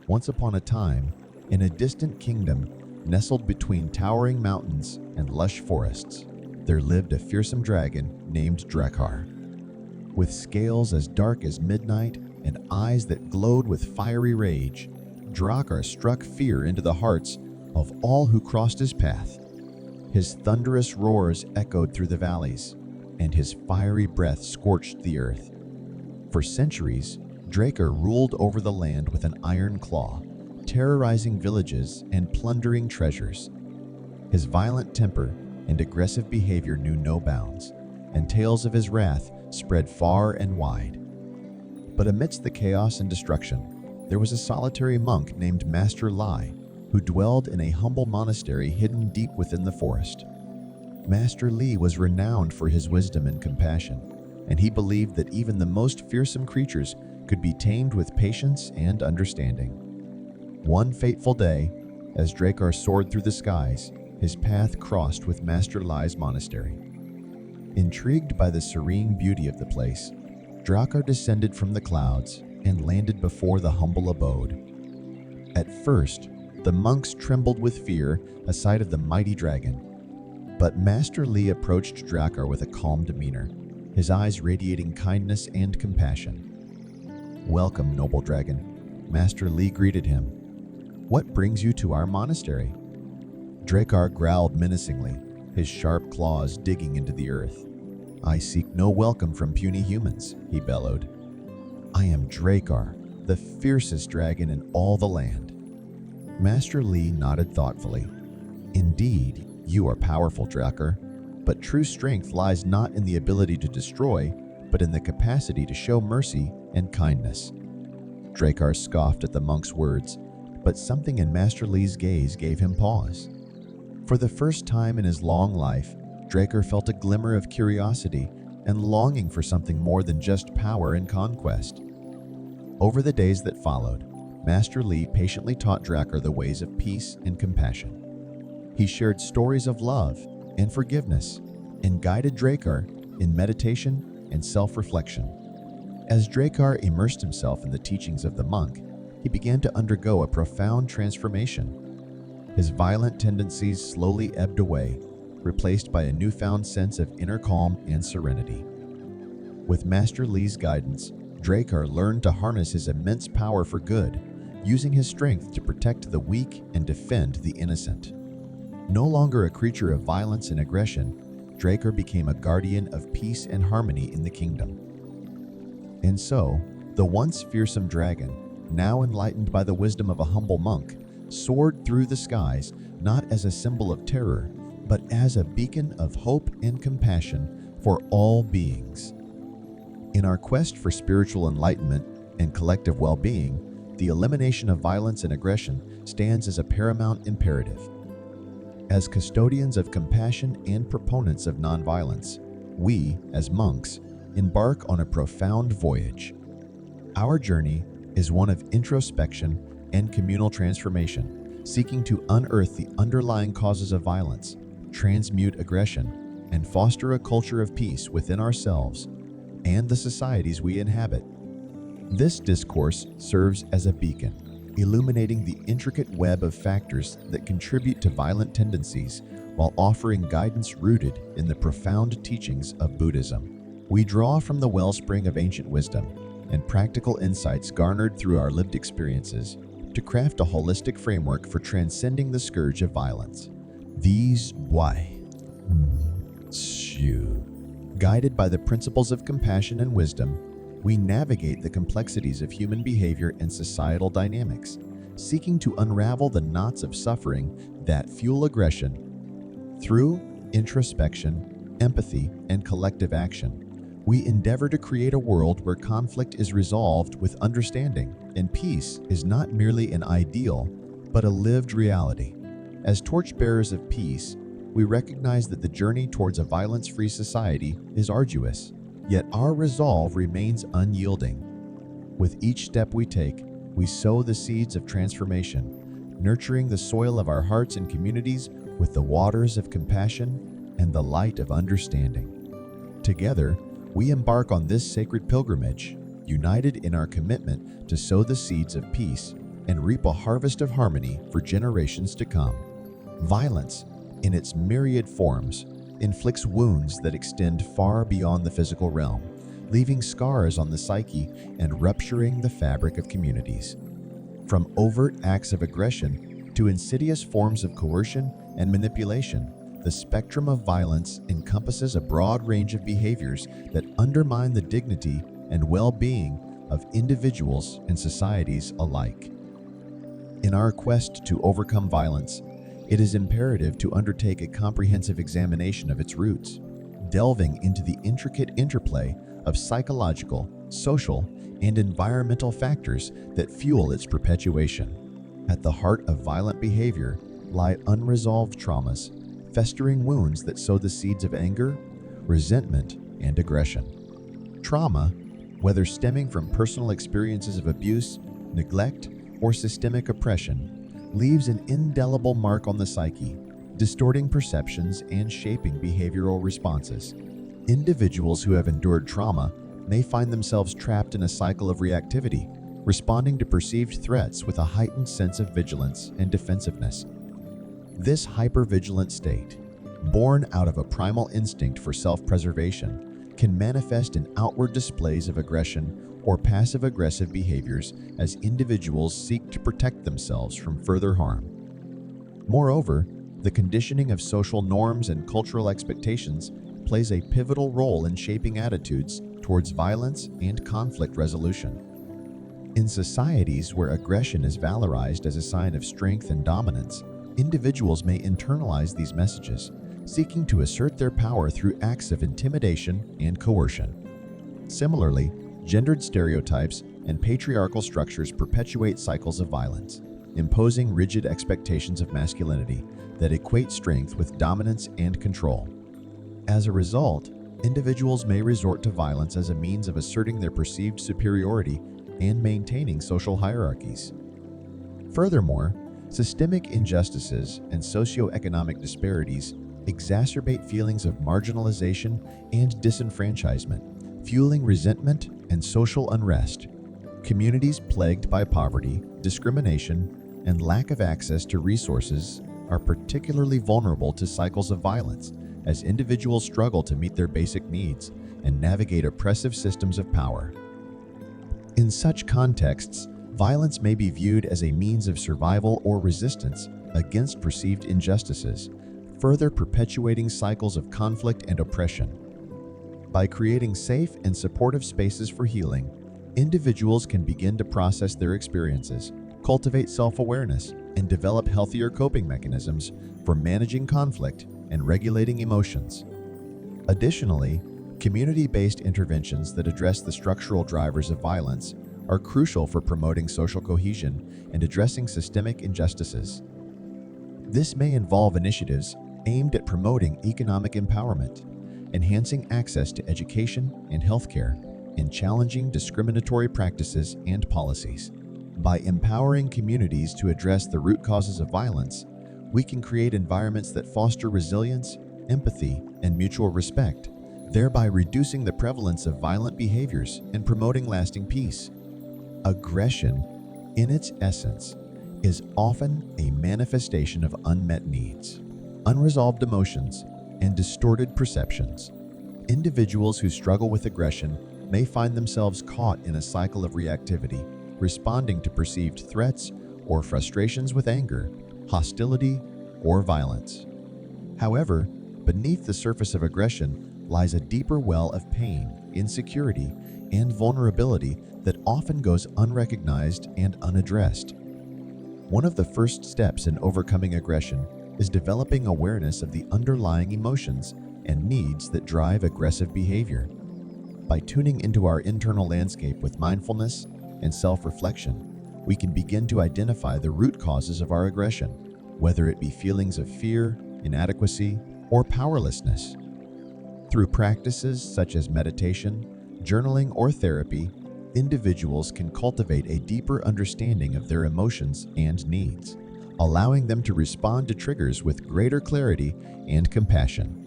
Once upon a time, in a distant kingdom nestled between towering mountains and lush forests, there lived a fearsome dragon named Drakar. With scales as dark as midnight and eyes that glowed with fiery rage, Drakar struck fear into the hearts of all who crossed his path. His thunderous roars echoed through the valleys, and his fiery breath scorched the earth. For centuries, Drakar ruled over the land with an iron claw, terrorizing villages and plundering treasures. His violent temper and aggressive behavior knew no bounds, and tales of his wrath spread far and wide. But amidst the chaos and destruction, there was a solitary monk named Master Lai, who dwelled in a humble monastery hidden deep within the forest. Master Li was renowned for his wisdom and compassion, and he believed that even the most fearsome creatures could be tamed with patience and understanding. One fateful day, as Drakar soared through the skies, his path crossed with Master Lai's monastery. Intrigued by the serene beauty of the place, Drakar descended from the clouds and landed before the humble abode. At first, the monks trembled with fear at sight of the mighty dragon. But Master Li approached Drakar with a calm demeanor, his eyes radiating kindness and compassion. "Welcome, noble dragon," Master Li greeted him. "What brings you to our monastery?" Drakar growled menacingly, his sharp claws digging into the earth. "I seek no welcome from puny humans," he bellowed. "I am Drakar, the fiercest dragon in all the land." Master Li nodded thoughtfully. "Indeed, you are powerful, Drakar, but true strength lies not in the ability to destroy, but in the capacity to show mercy and kindness." Drakar scoffed at the monk's words, but something in Master Li's gaze gave him pause. For the first time in his long life, Drakar felt a glimmer of curiosity and longing for something more than just power and conquest. Over the days that followed, Master Li patiently taught Drakar the ways of peace and compassion. He shared stories of love and forgiveness and guided Drakar in meditation and self-reflection. As Drakar immersed himself in the teachings of the monk, he began to undergo a profound transformation. His violent tendencies slowly ebbed away, replaced by a newfound sense of inner calm and serenity. With Master Li's guidance, Drakar learned to harness his immense power for good, using his strength to protect the weak and defend the innocent. No longer a creature of violence and aggression, Drakar became a guardian of peace and harmony in the kingdom. And so, the once fearsome dragon, now enlightened by the wisdom of a humble monk, soared through the skies not as a symbol of terror, but as a beacon of hope and compassion for all beings. In our quest for spiritual enlightenment and collective well-being, the elimination of violence and aggression stands as a paramount imperative. As custodians of compassion and proponents of nonviolence, we, as monks, embark on a profound voyage. Our journey is one of introspection and communal transformation, seeking to unearth the underlying causes of violence, transmute aggression, and foster a culture of peace within ourselves and the societies we inhabit. This discourse serves as a beacon, illuminating the intricate web of factors that contribute to violent tendencies while offering guidance rooted in the profound teachings of Buddhism. We draw from the wellspring of ancient wisdom and practical insights garnered through our lived experiences to craft a holistic framework for transcending the scourge of violence. These why. Guided by the principles of compassion and wisdom, we navigate the complexities of human behavior and societal dynamics, seeking to unravel the knots of suffering that fuel aggression. Through introspection, empathy, and collective action, we endeavor to create a world where conflict is resolved with understanding and peace is not merely an ideal, but a lived reality. As torchbearers of peace, we recognize that the journey towards a violence-free society is arduous, yet our resolve remains unyielding. With each step we take, we sow the seeds of transformation, nurturing the soil of our hearts and communities with the waters of compassion and the light of understanding. Together, we embark on this sacred pilgrimage, united in our commitment to sow the seeds of peace and reap a harvest of harmony for generations to come. Violence, in its myriad forms, inflicts wounds that extend far beyond the physical realm, leaving scars on the psyche and rupturing the fabric of communities. From overt acts of aggression to insidious forms of coercion and manipulation, the spectrum of violence encompasses a broad range of behaviors that undermine the dignity and well-being of individuals and societies alike. In our quest to overcome violence, it is imperative to undertake a comprehensive examination of its roots, delving into the intricate interplay of psychological, social, and environmental factors that fuel its perpetuation. At the heart of violent behavior lie unresolved traumas, festering wounds that sow the seeds of anger, resentment, and aggression. Trauma, whether stemming from personal experiences of abuse, neglect, or systemic oppression, leaves an indelible mark on the psyche, distorting perceptions and shaping behavioral responses. Individuals who have endured trauma may find themselves trapped in a cycle of reactivity, responding to perceived threats with a heightened sense of vigilance and defensiveness. This hypervigilant state, born out of a primal instinct for self-preservation, can manifest in outward displays of aggression or passive-aggressive behaviors as individuals seek to protect themselves from further harm. Moreover, the conditioning of social norms and cultural expectations plays a pivotal role in shaping attitudes towards violence and conflict resolution. In societies where aggression is valorized as a sign of strength and dominance, individuals may internalize these messages, seeking to assert their power through acts of intimidation and coercion. Similarly, gendered stereotypes and patriarchal structures perpetuate cycles of violence, imposing rigid expectations of masculinity that equate strength with dominance and control. As a result, individuals may resort to violence as a means of asserting their perceived superiority and maintaining social hierarchies. Furthermore, systemic injustices and socioeconomic disparities exacerbate feelings of marginalization and disenfranchisement, fueling resentment and social unrest. Communities plagued by poverty, discrimination, and lack of access to resources are particularly vulnerable to cycles of violence as individuals struggle to meet their basic needs and navigate oppressive systems of power. In such contexts, violence may be viewed as a means of survival or resistance against perceived injustices, further perpetuating cycles of conflict and oppression. By creating safe and supportive spaces for healing, individuals can begin to process their experiences, cultivate self-awareness, and develop healthier coping mechanisms for managing conflict and regulating emotions. Additionally, community-based interventions that address the structural drivers of violence are crucial for promoting social cohesion and addressing systemic injustices. This may involve initiatives aimed at promoting economic empowerment, enhancing access to education and healthcare, and challenging discriminatory practices and policies. By empowering communities to address the root causes of violence, we can create environments that foster resilience, empathy, and mutual respect, thereby reducing the prevalence of violent behaviors and promoting lasting peace. Aggression, in its essence, is often a manifestation of unmet needs, unresolved emotions, and distorted perceptions. Individuals who struggle with aggression may find themselves caught in a cycle of reactivity, responding to perceived threats or frustrations with anger, hostility, or violence. However, beneath the surface of aggression lies a deeper well of pain, insecurity, and vulnerability that often goes unrecognized and unaddressed. One of the first steps in overcoming aggression is developing awareness of the underlying emotions and needs that drive aggressive behavior. By tuning into our internal landscape with mindfulness and self-reflection, we can begin to identify the root causes of our aggression, whether it be feelings of fear, inadequacy, or powerlessness. Through practices such as meditation, journaling, or therapy, individuals can cultivate a deeper understanding of their emotions and needs, allowing them to respond to triggers with greater clarity and compassion.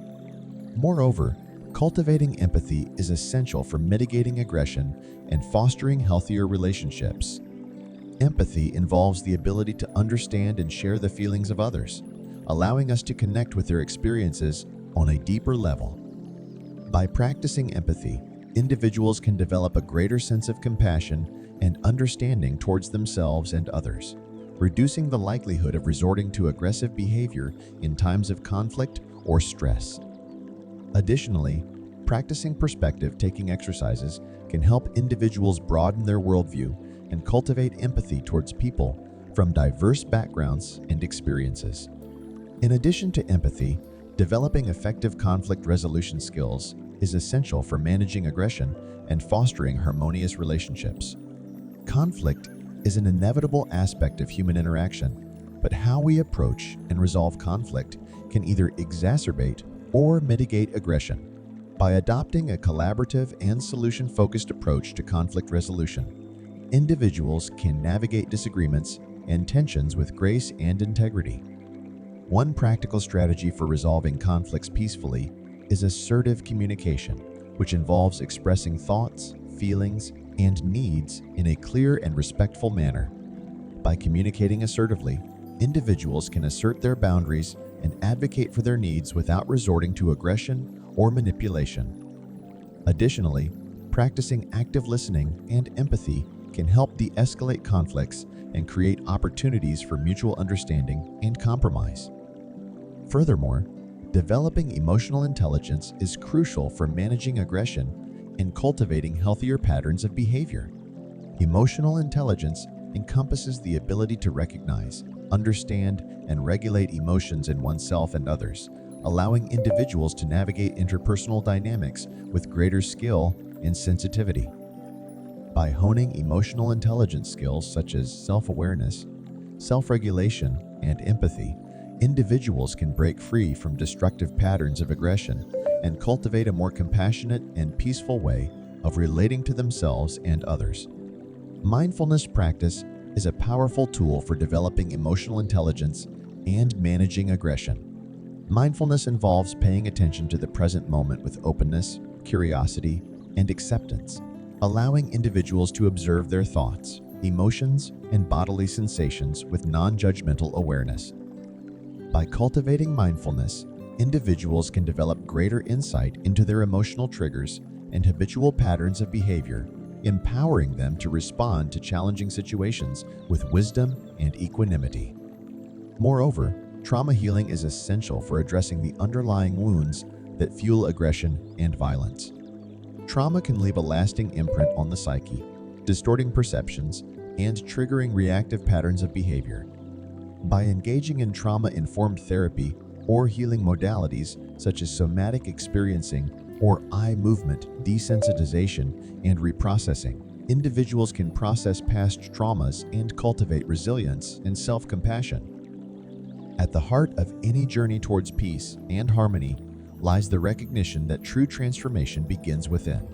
Moreover, cultivating empathy is essential for mitigating aggression and fostering healthier relationships. Empathy involves the ability to understand and share the feelings of others, allowing us to connect with their experiences on a deeper level. By practicing empathy, individuals can develop a greater sense of compassion and understanding towards themselves and others, reducing the likelihood of resorting to aggressive behavior in times of conflict or stress. Additionally, practicing perspective-taking exercises can help individuals broaden their worldview and cultivate empathy towards people from diverse backgrounds and experiences. In addition to empathy, developing effective conflict resolution skills is essential for managing aggression and fostering harmonious relationships. Conflict is an inevitable aspect of human interaction, but how we approach and resolve conflict can either exacerbate or mitigate aggression. By adopting a collaborative and solution-focused approach to conflict resolution, individuals can navigate disagreements and tensions with grace and integrity. One practical strategy for resolving conflicts peacefully is assertive communication, which involves expressing thoughts, feelings, and needs in a clear and respectful manner. By communicating assertively, individuals can assert their boundaries and advocate for their needs without resorting to aggression or manipulation. Additionally, practicing active listening and empathy can help de-escalate conflicts and create opportunities for mutual understanding and compromise. Furthermore, developing emotional intelligence is crucial for managing aggression and cultivating healthier patterns of behavior. Emotional intelligence encompasses the ability to recognize, understand, and regulate emotions in oneself and others, allowing individuals to navigate interpersonal dynamics with greater skill and sensitivity. By honing emotional intelligence skills such as self-awareness, self-regulation, and empathy, individuals can break free from destructive patterns of aggression and cultivate a more compassionate and peaceful way of relating to themselves and others. Mindfulness practice is a powerful tool for developing emotional intelligence and managing aggression. Mindfulness involves paying attention to the present moment with openness, curiosity, and acceptance, allowing individuals to observe their thoughts, emotions, and bodily sensations with non-judgmental awareness. By cultivating mindfulness, individuals can develop greater insight into their emotional triggers and habitual patterns of behavior, empowering them to respond to challenging situations with wisdom and equanimity. Moreover, trauma healing is essential for addressing the underlying wounds that fuel aggression and violence. Trauma can leave a lasting imprint on the psyche, distorting perceptions and triggering reactive patterns of behavior. By engaging in trauma-informed therapy or healing modalities such as somatic experiencing or eye movement desensitization and reprocessing, individuals can process past traumas and cultivate resilience and self-compassion. At the heart of any journey towards peace and harmony lies the recognition that true transformation begins within.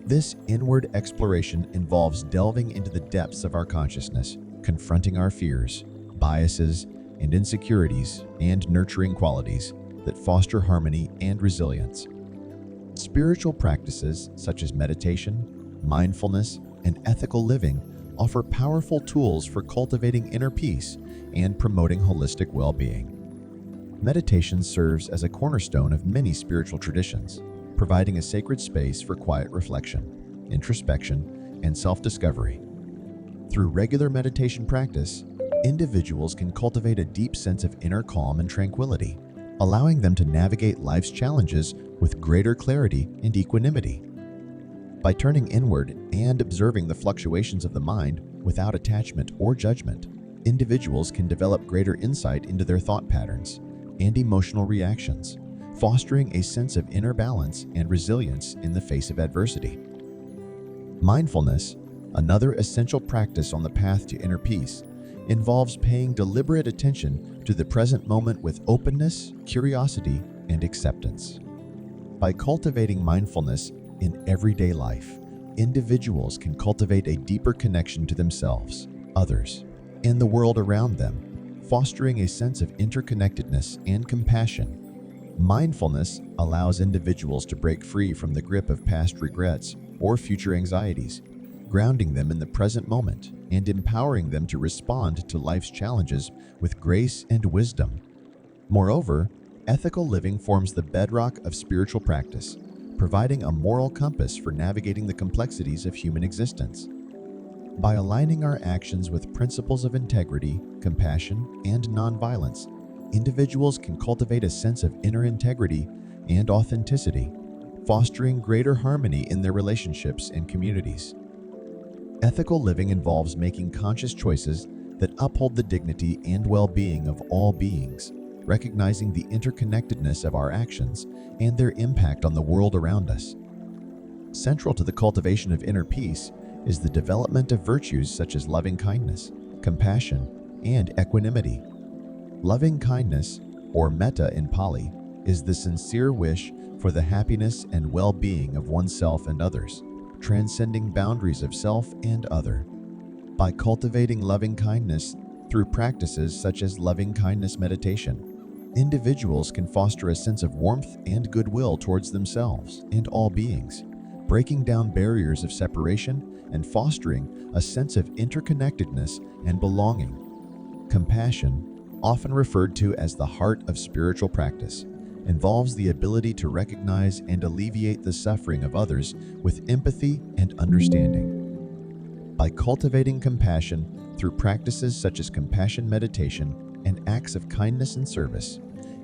This inward exploration involves delving into the depths of our consciousness, confronting our fears, biases, and insecurities, and nurturing qualities that foster harmony and resilience. Spiritual practices such as meditation, mindfulness, and ethical living offer powerful tools for cultivating inner peace and promoting holistic well-being. Meditation serves as a cornerstone of many spiritual traditions, providing a sacred space for quiet reflection, introspection, and self-discovery. Through regular meditation practice, individuals can cultivate a deep sense of inner calm and tranquility, allowing them to navigate life's challenges with greater clarity and equanimity. By turning inward and observing the fluctuations of the mind without attachment or judgment, individuals can develop greater insight into their thought patterns and emotional reactions, fostering a sense of inner balance and resilience in the face of adversity. Mindfulness, another essential practice on the path to inner peace, involves paying deliberate attention to the present moment with openness, curiosity, and acceptance. By cultivating mindfulness in everyday life, individuals can cultivate a deeper connection to themselves, others, and the world around them, fostering a sense of interconnectedness and compassion. Mindfulness allows individuals to break free from the grip of past regrets or future anxieties, grounding them in the present moment and empowering them to respond to life's challenges with grace and wisdom. Moreover, ethical living forms the bedrock of spiritual practice, providing a moral compass for navigating the complexities of human existence. By aligning our actions with principles of integrity, compassion, and nonviolence, individuals can cultivate a sense of inner integrity and authenticity, fostering greater harmony in their relationships and communities. Ethical living involves making conscious choices that uphold the dignity and well-being of all beings, recognizing the interconnectedness of our actions and their impact on the world around us. Central to the cultivation of inner peace is the development of virtues such as loving kindness, compassion, and equanimity. Loving kindness, or metta in Pali, is the sincere wish for the happiness and well-being of oneself and others, transcending boundaries of self and other. By cultivating loving kindness through practices such as loving kindness meditation, individuals can foster a sense of warmth and goodwill towards themselves and all beings, breaking down barriers of separation and fostering a sense of interconnectedness and belonging. Compassion, often referred to as the heart of spiritual practice, involves the ability to recognize and alleviate the suffering of others with empathy and understanding. By cultivating compassion through practices such as compassion meditation and acts of kindness and service,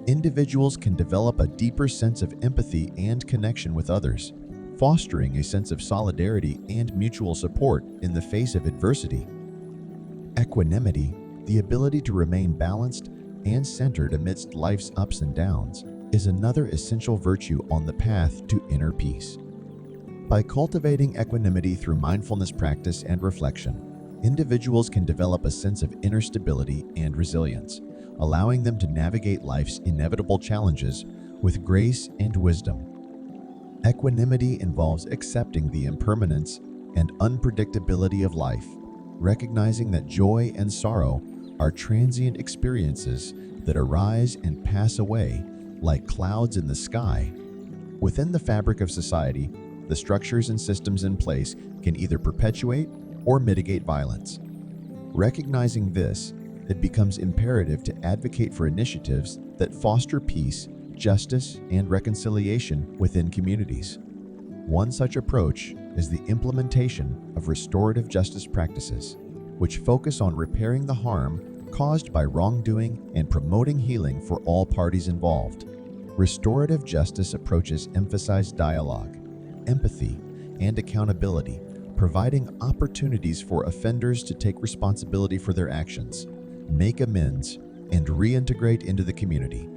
individuals can develop a deeper sense of empathy and connection with others, fostering a sense of solidarity and mutual support in the face of adversity. Equanimity, the ability to remain balanced and centered amidst life's ups and downs, is another essential virtue on the path to inner peace. By cultivating equanimity through mindfulness practice and reflection, individuals can develop a sense of inner stability and resilience, allowing them to navigate life's inevitable challenges with grace and wisdom. Equanimity involves accepting the impermanence and unpredictability of life, recognizing that joy and sorrow are transient experiences that arise and pass away like clouds in the sky. Within the fabric of society, the structures and systems in place can either perpetuate or mitigate violence. Recognizing this, it becomes imperative to advocate for initiatives that foster peace, justice, and reconciliation within communities. One such approach is the implementation of restorative justice practices, which focus on repairing the harm caused by wrongdoing and promoting healing for all parties involved. Restorative justice approaches emphasize dialogue, empathy, and accountability, providing opportunities for offenders to take responsibility for their actions, make amends, and reintegrate into the community.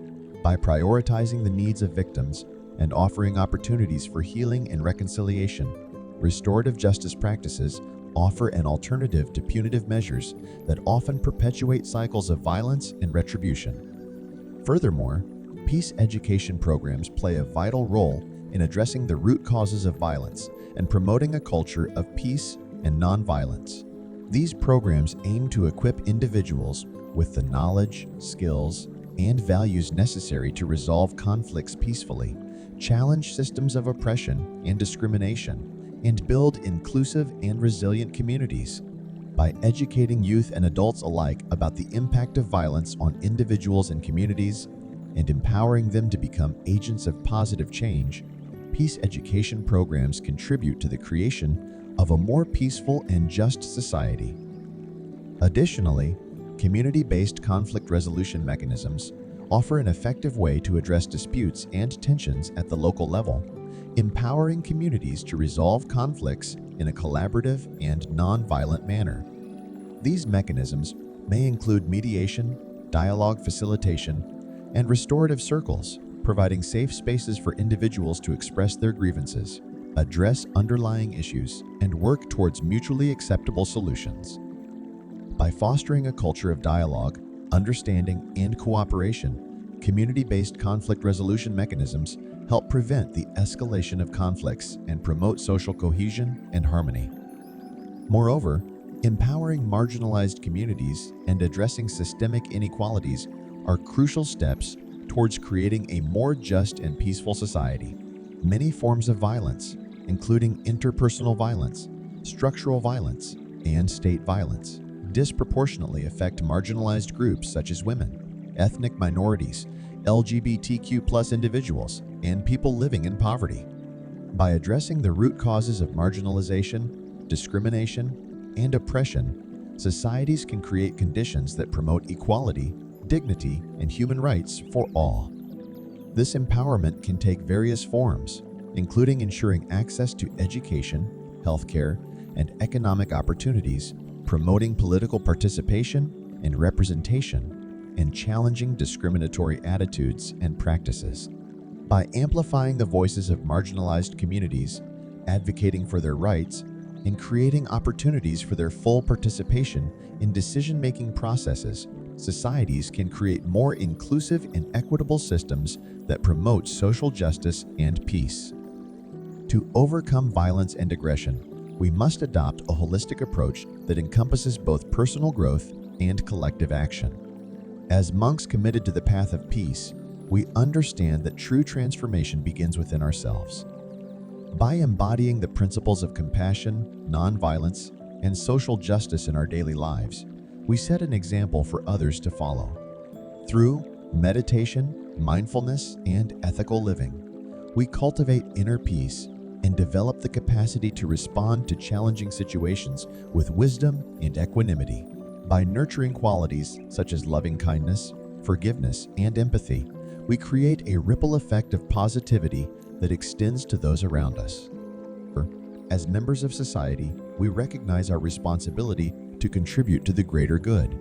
By prioritizing the needs of victims and offering opportunities for healing and reconciliation, restorative justice practices offer an alternative to punitive measures that often perpetuate cycles of violence and retribution. Furthermore, peace education programs play a vital role in addressing the root causes of violence and promoting a culture of peace and nonviolence. These programs aim to equip individuals with the knowledge, skills, and values necessary to resolve conflicts peacefully, challenge systems of oppression and discrimination, and build inclusive and resilient communities. By educating youth and adults alike about the impact of violence on individuals and communities, and empowering them to become agents of positive change, peace education programs contribute to the creation of a more peaceful and just society. Additionally, community-based conflict resolution mechanisms offer an effective way to address disputes and tensions at the local level, empowering communities to resolve conflicts in a collaborative and non-violent manner. These mechanisms may include mediation, dialogue facilitation, and restorative circles, providing safe spaces for individuals to express their grievances, address underlying issues, and work towards mutually acceptable solutions. By fostering a culture of dialogue, understanding, and cooperation, community-based conflict resolution mechanisms help prevent the escalation of conflicts and promote social cohesion and harmony. Moreover, empowering marginalized communities and addressing systemic inequalities are crucial steps towards creating a more just and peaceful society. Many forms of violence, including interpersonal violence, Structural violence and state violence disproportionately affect marginalized groups such as women, ethnic minorities, LGBTQ+ individuals, and people living in poverty. By addressing the root causes of marginalization, discrimination, and oppression, societies can create conditions that promote equality, dignity, and human rights for all. This empowerment can take various forms, including ensuring access to education, healthcare, and economic opportunities, promoting political participation and representation, and challenging discriminatory attitudes and practices. By amplifying the voices of marginalized communities, advocating for their rights, and creating opportunities for their full participation in decision-making processes, societies can create more inclusive and equitable systems that promote social justice and peace. To overcome violence and aggression, we must adopt a holistic approach that encompasses both personal growth and collective action. As monks committed to the path of peace, we understand that true transformation begins within ourselves. By embodying the principles of compassion, nonviolence, and social justice in our daily lives, we set an example for others to follow. Through meditation, mindfulness, and ethical living, we cultivate inner peace and develop the capacity to respond to challenging situations with wisdom and equanimity. By nurturing qualities such as loving kindness, forgiveness, and empathy, we create a ripple effect of positivity that extends to those around us. As members of society, we recognize our responsibility to contribute to the greater good.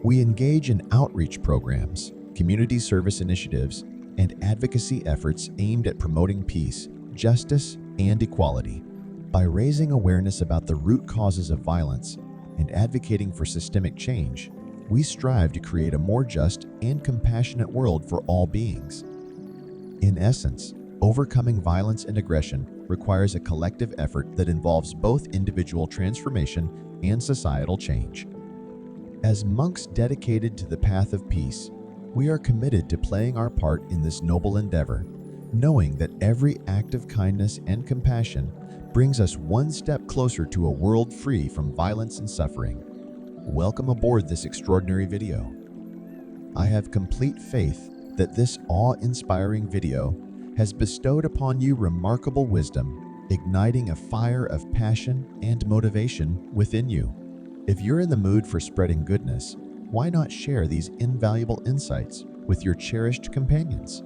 We engage in outreach programs, community service initiatives, and advocacy efforts aimed at promoting peace, justice, and equality. By raising awareness about the root causes of violence and advocating for systemic change, we strive to create a more just and compassionate world for all beings. In essence, overcoming violence and aggression requires a collective effort that involves both individual transformation and societal change. As monks dedicated to the path of peace, we are committed to playing our part in this noble endeavor, knowing that every act of kindness and compassion brings us one step closer to a world free from violence and suffering. Welcome aboard this extraordinary video. I have complete faith that this awe-inspiring video has bestowed upon you remarkable wisdom, igniting a fire of passion and motivation within you. If you're in the mood for spreading goodness, why not share these invaluable insights with your cherished companions?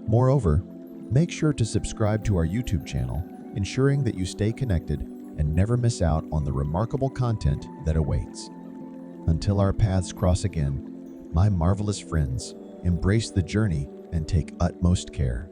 Moreover, make sure to subscribe to our YouTube channel, ensuring that you stay connected and never miss out on the remarkable content that awaits. Until our paths cross again, my marvelous friends, embrace the journey and take utmost care.